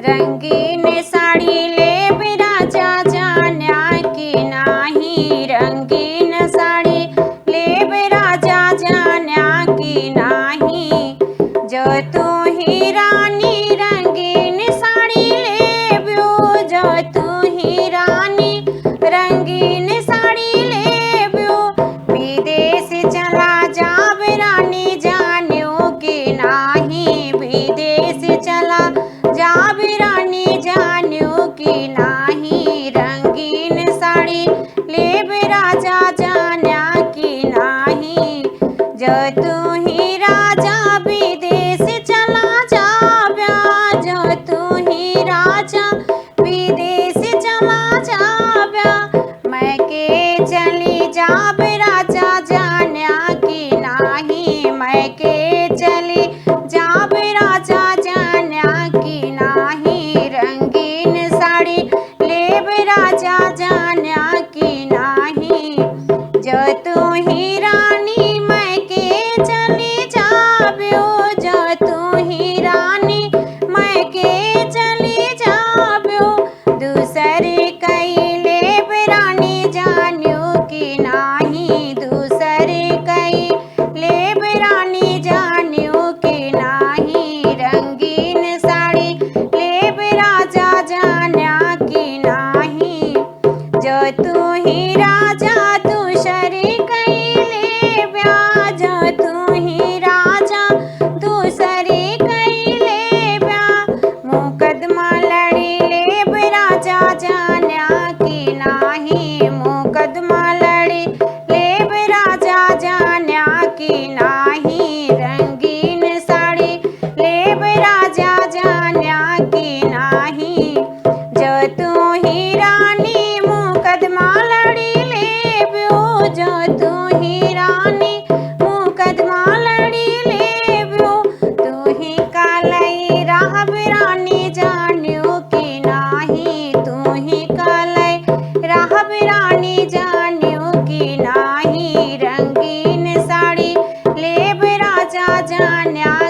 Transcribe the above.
रंगीन साड़ी लेब राजा जान्या की नाही, रंगीन साड़ी लेब राजा जान्या की नाही। जो तू ही रानी रंगीन साड़ी लेब्यो, जो तू ही रानी रंगीन साड़ी लेब्यो। विदेश चला जाब रानी जान्यो की नाही, विदेश चला जाब रानी जान्यो की नाही। रंगीन साड़ी लेब राजा जान्या की नाही। जो तू ही राजा विदेश चला जाब्या, जो तू ही राजा विदेश चला जाब्या। मैं के चली जाब राजा जान्या की नाही, मैं के चली जाब राजा जान्या की नाही। रंगीन साड़ी लेब राजा जान्या की नाही। जो तू ही रानी मैं के चली जाब्यो, जो तू ही रानी मैं के चली जाब्यो। दूसरे कई लेब रानी जान्यो की नाही, दूसरे कई लेब रानी जान्यो की नाही। रंगीन साड़ी लेब राजा जान्या की नाही। जो तू ही राजा दूसरे कई लेब्या, जो तू ही राजा दूसरे कई लेब्या। मुकदमा लड़ी लेब राजा जान्या की नाही, मुकदमा लड़ी लेब राजा जान्या की नाही। रंगीन साड़ी लेब राजा जान्या की नाही। जो तू ही रानी मुकदमा लड़ी लेब्यो, जो तू ही रानी मुकदमा लड़ी लेब्यो। तू ही कालई राहब रानी जान्यो की नाही, तू ही कालई राहब रानी जान्यो की नाही। रंगीन साड़ी लेब राजा जान्या